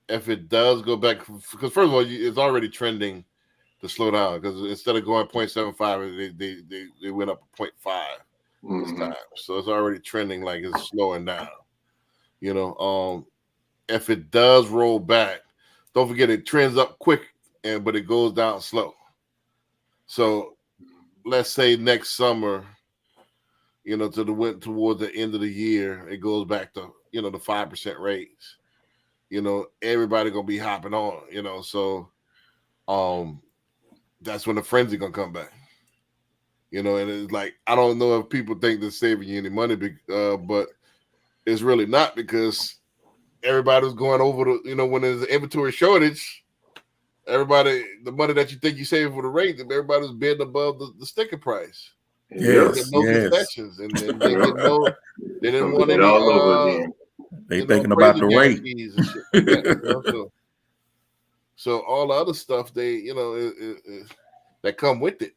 if it does go back, because first of all, it's already trending to slow down, because instead of going 0.75, they went up 0.5 this time, so it's already trending like it's slowing down. If it does roll back, don't forget it trends up quick, but it goes down slow. So let's say next summer, towards the end of the year, it goes back to the 5% rates. Everybody gonna be hopping on. So that's when the frenzy gonna come back. And it's like, I don't know if people think they're saving you any money, but it's really not, because everybody's going over when there's an inventory shortage. Everybody, the money that you think you saving for the rate, everybody's bidding above the sticker price. Yes, concessions, and they didn't want any. All over again. They thinking about the rate. And shit like that, so all the other stuff that come with it,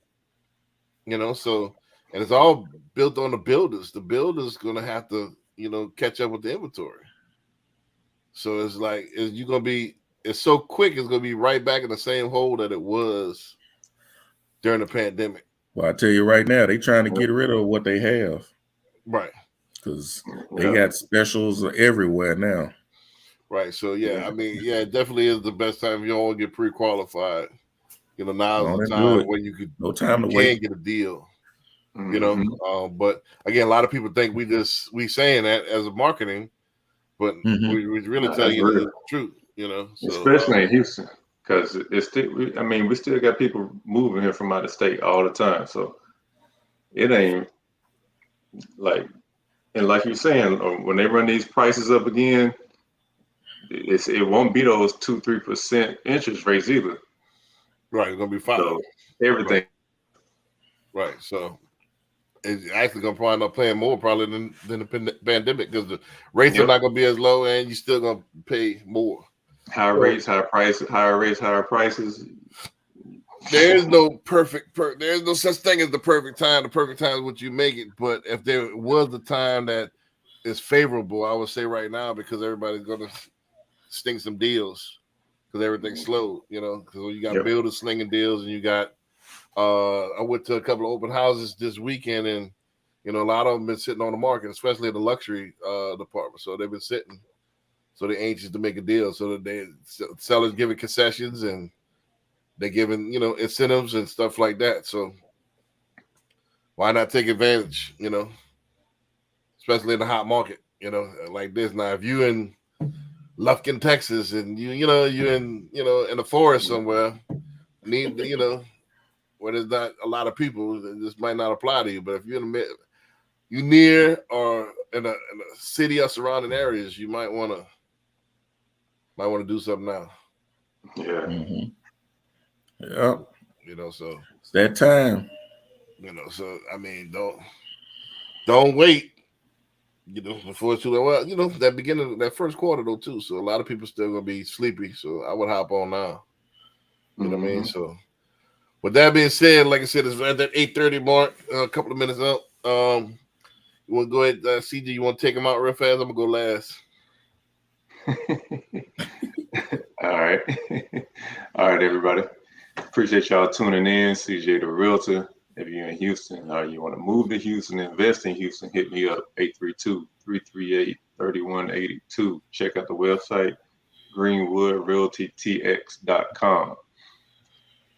So, and it's all built on the builders. The builders gonna have to catch up with the inventory. So it's like it's so quick. It's gonna be right back in the same hole that it was during the pandemic. Well, I tell you right now, they trying to get rid of what they have. Right. Because they got specials everywhere now. Right. So, yeah, I mean, yeah, it definitely is the best time if you all get pre-qualified. Now is the time where you can get a deal. But again, a lot of people think we saying that as a marketing, but we really tell you the truth, So, especially in Houston. Because it's still, we still got people moving here from out of state all the time. So it ain't like, and like you're saying, when they run these prices up again, it won't be those 2-3% interest rates either. Right, it's gonna be fine. So everything. Right. So it's actually gonna probably end up paying more probably than the pandemic because the rates are not gonna be as low and you're still gonna pay more. Higher rates, higher prices, higher rates, higher prices. There's no there's no such thing as the perfect time. The perfect time is what you make it. But if there was a time that is favorable, I would say right now because everybody's gonna sting some deals because everything's slow, you know, because you got builders slinging deals and you got I went to a couple of open houses this weekend and you know a lot of them been sitting on the market, especially in the luxury department. So they've been sitting, so they're anxious to make a deal. So that they sellers giving concessions and they're giving, you know, incentives and stuff like that. So why not take advantage, you know, especially in the hot market, you know, like this. Now, if you in Lufkin, Texas, and you're in the forest somewhere, you know, where there's not a lot of people, this might not apply to you. But if you're in you near or in a city or surrounding areas, you might want to do something now. Yeah. Mm-hmm. Yeah. You know, so it's that time. You know, so I mean, don't wait. You know, before it's too late. Well, you know, that beginning of that first quarter though too. So a lot of people still gonna be sleepy. So I would hop on now. You know what I mean? So with that being said, like I said, it's at that 8:30 mark, a couple of minutes up. You want to go ahead, CJ? You want to take them out real fast? I'm gonna go last. All right. All right, everybody. Appreciate y'all tuning in. CJ the Realtor. If you're in Houston or you want to move to Houston, invest in Houston, hit me up, 832-338-3182. Check out the website, greenwoodrealtytx.com.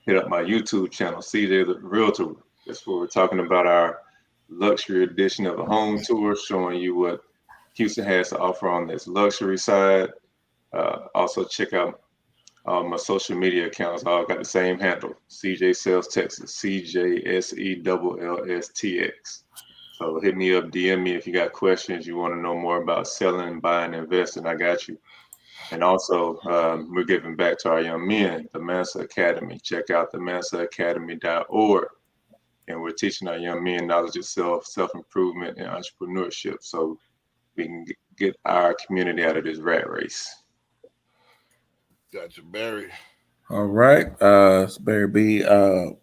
Hit up my YouTube channel, CJ the Realtor. That's where we're talking about our luxury edition of a home tour, showing you what Houston has to offer on this luxury side. Also, check out my social media accounts. All got the same handle, CJ Sells Texas, CJSELLSTX. So hit me up, DM me if you got questions, you want to know more about selling, buying, investing. I got you. And also, we're giving back to our young men, the Mansa Academy. Check out the mansaacademy.org. And we're teaching our young men knowledge of self-improvement, and entrepreneurship, so we can get our community out of this rat race. Gotcha, Barry. All right. It's Barry B. Keller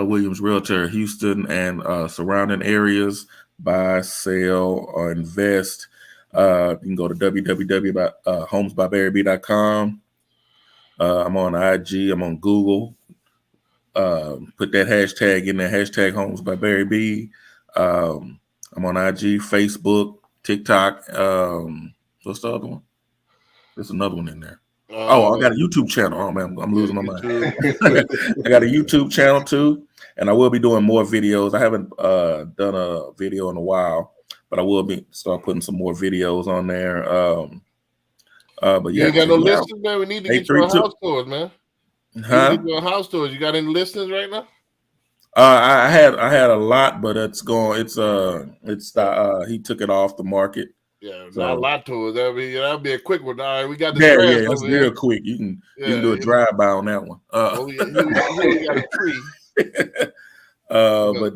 Williams Realtor, Houston and surrounding areas. Buy, sell, or invest. You can go to www.homesbybarryb.com. I'm on IG. I'm on Google. Put that hashtag in there, hashtag Homes by Barry B. I'm on IG, Facebook, TikTok. What's the other one? There's another one in there. I got a YouTube channel. Oh man, I'm losing my mind. I got a YouTube channel too, and I will be doing more videos. I haven't done a video in a while, but I will start putting some more videos on there. But you ain't got no listings, man. We need to get you on house tours, man. Huh? Get you on house tours. You got any listings right now? I had a lot, but it's gone. He took it off the market. Yeah, so, not a lot to it. That'll be a quick one. All right, we got the it's real quick. You can do a drive-by on that one. We got a tree. But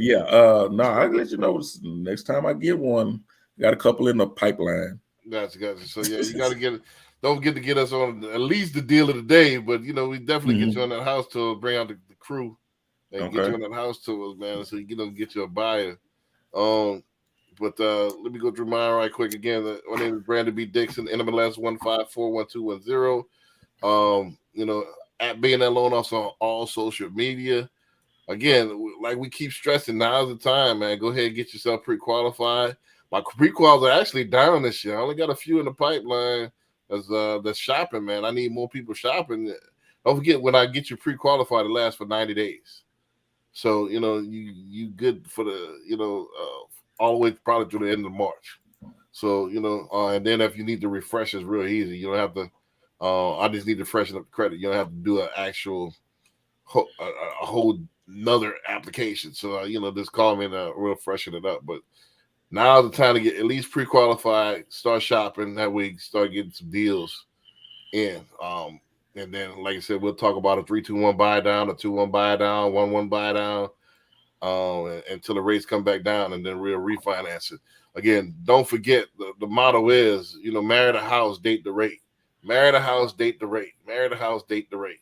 no, I'll let you know next time I get one. Got a couple in the pipeline. Gotcha. So yeah, you got to get it. Don't forget to get us on at least the deal of the day. But we definitely get you on that house tour. Bring out the crew and get you on that house tour, man. So you get you a buyer. But let me go through mine right quick again. My name is Brandon B. Dixon, NMLS 1541210. At being that loan officer on all social media. Again, like we keep stressing, now's the time, man. Go ahead and get yourself pre-qualified. My pre-quals are actually down this year. I only got a few in the pipeline that's shopping, man. I need more people shopping. Don't forget, when I get you pre-qualified, it lasts for 90 days. So, you good for the, all the way probably to the end of March. So, and then if you need to refresh, it's real easy. You don't have to, I just need to freshen up the credit. You don't have to do an actual, a whole another application. So, just call me and we'll freshen it up. But now's the time to get at least pre-qualified, start shopping. That way, start getting some deals in. And then, like I said, we'll talk about a 3-2-1 buy down, a 2-1 buy down, 1-1 buy down, until the rates come back down, and then we'll refinance it. Again, don't forget the motto is, marry the house, date the rate. Marry the house, date the rate. Marry the house, date the rate.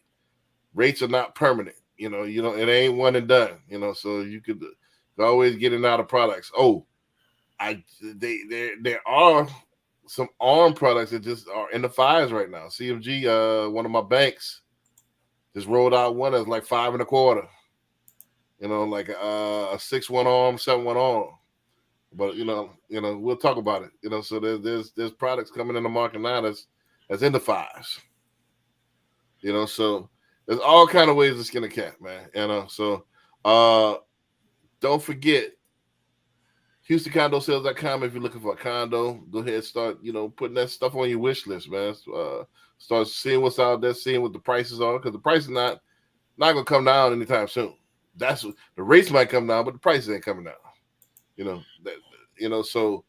Rates are not permanent. It ain't one and done. So you could always get in and out of products. Oh, there are some ARM products that just are in the fives right now. CMG, one of my banks, just rolled out one that's like 5 1/4. Like a 6-1 ARM, 7-1 ARM. But we'll talk about it. So there's products coming in the market now that's in the fives. So there's all kind of ways to skin a cat, man. So don't forget HoustonCondoSales.com. If you're looking for a condo, go ahead and start, putting that stuff on your wish list, man. Start seeing what's out there, seeing what the prices are, because the price is not gonna come down anytime soon. That's what the rates might come down, but the prices ain't coming down. So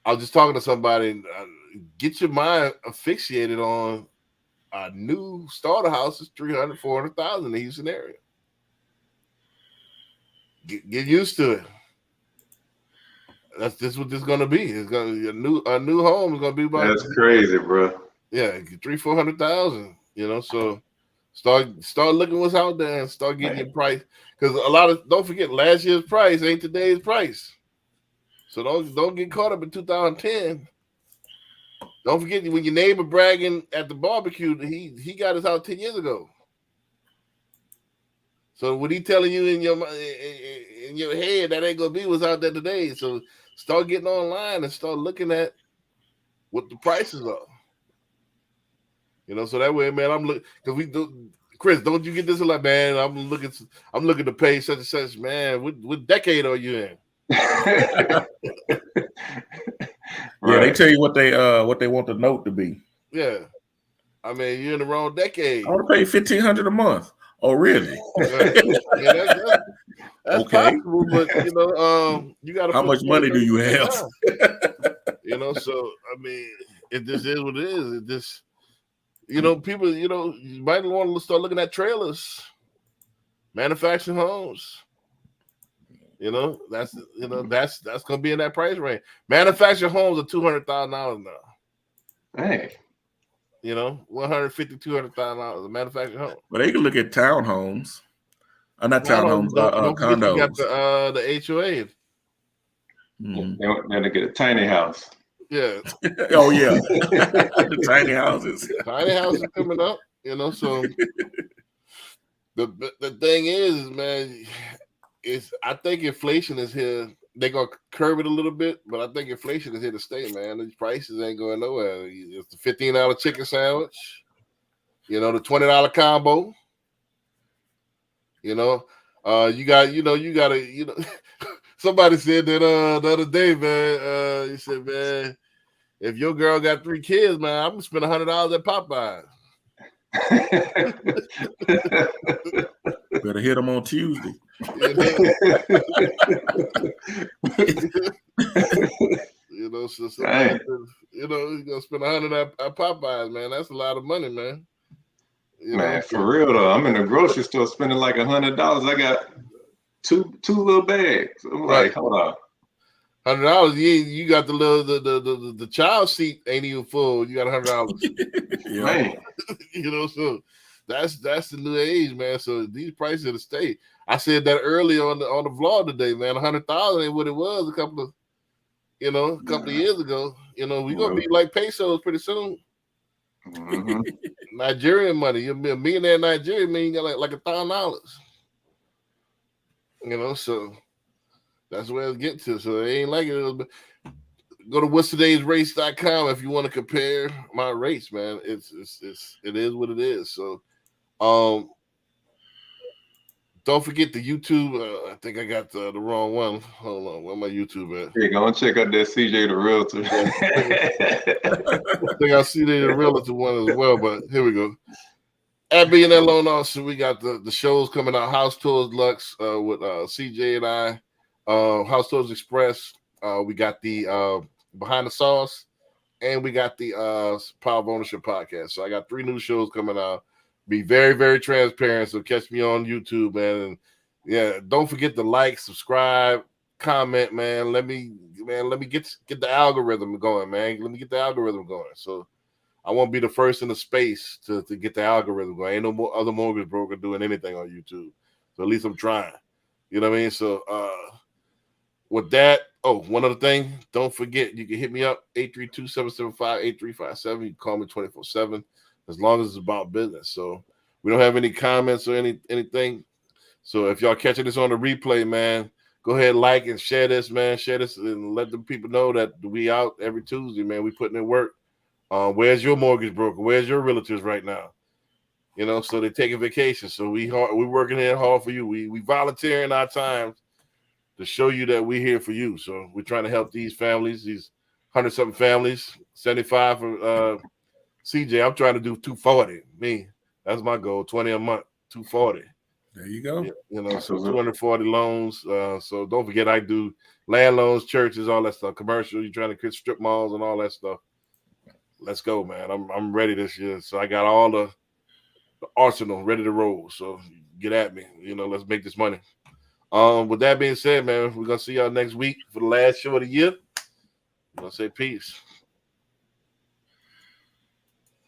I was just talking to somebody. Get your mind asphyxiated on a new starter house is $300,000, $400,000 in the Houston area. Get used to it. That's just what this is gonna be. It's gonna be a new home is gonna be about. That's crazy, bro. Yeah, $300,000-$400,000. So start looking what's out there and start getting your price, because don't forget last year's price ain't today's price. So don't get caught up in 2010. Don't forget when your neighbor bragging at the barbecue, he got his house 10 years ago. So what he telling you in your head, that ain't gonna be what's out there today. So start getting online and start looking at what the prices are. So that way, man, I'm looking, because we do. Chris, don't you get this like, man? I'm looking to pay such and such, man. What decade are you in? Yeah, they tell you what they want the note to be. Yeah, I mean, you're in the wrong decade. I want to pay $1,500 a month. Oh, really? Yeah, that's okay. Possible, but you got to. How much money do you have? So I mean, it just is what it is. It just, people, you might want to start looking at trailers, manufactured homes. That's gonna be in that price range. Manufactured homes are $200,000 now. Hey. $150,000, $200,000 a manufactured home. But they can look at townhomes. Not townhomes, condos. You got the HOA. Then they get a tiny house. Yeah. Oh yeah. The tiny houses. Tiny houses coming up. So the thing is, man, I think inflation is here. They're gonna curb it a little bit, but I think inflation is here to stay, man. These prices ain't going nowhere. It's the $15 chicken sandwich, the $20 combo. You gotta. Somebody said that the other day, man. He said, man, if your girl got 3 kids, man, I'm gonna spend $100 at Popeyes. Better hit them on Tuesday. So somebody, you're gonna spend $100 at Popeyes, man. That's a lot of money, man. For real though, I'm in the grocery store spending like $100. I got two little bags. I'm like, hold on. $100. You got the little the child seat ain't even full. You got $100. Man. So that's the new age, man. So these prices are to stay. I said that earlier on the vlog today, man. 100,000 ain't what it was a couple of years ago. We're gonna be like pesos pretty soon. Mm-hmm. Nigerian money. You'll be a millionaire in Nigeria, man. You got like $1,000. So that's where it's getting to. So it ain't like it. Go to whatstoday'srace.com if you want to compare my rates, man. It is what it is. So don't forget the YouTube. I think I got the wrong one. Hold on, where my YouTube at? Hey, go and check out that CJ the Realtor. I think I see the Realtor one as well, but here we go. At Billionaire Loan Officer, we got the shows coming out. House Tours Lux with CJ and I. House Tours Express. We got the Behind the Sauce and we got the Power of Ownership podcast. So I got 3 new shows coming out. Be very, very transparent. So catch me on YouTube, man. And yeah, don't forget to like, subscribe, comment, man. Let me get the algorithm going, man. Let me get the algorithm going. So I won't be the first in the space to get the algorithm going. Ain't no more other mortgage broker doing anything on YouTube. So at least I'm trying. You know what I mean? So with that, one other thing, don't forget, you can hit me up, 832-775-8357. You can call me 24/7, as long as it's about business. So we don't have any comments or anything. So if y'all catching this on the replay, man, go ahead, like and share this, man. Share this and let the people know that we out every Tuesday, man. We putting in work. Where's your mortgage broker? Where's your realtors right now? You know, so they're taking vacation. So we working here hard for you. We volunteering our time to show you that we're here for you. So we're trying to help these families, these 100-something families, 75 for CJ. I'm trying to do 240. Me, that's my goal, 20 a month, 240. There you go. You know, so 240 loans. So don't forget, I do land loans, churches, all that stuff, commercial. You're trying to create strip malls and all that stuff. Let's go, man. I'm ready this year. So I got all the arsenal ready to roll. So get at me. You know, let's make this money. With that being said, man, we're gonna see y'all next week for the last show of the year. I'm gonna say peace.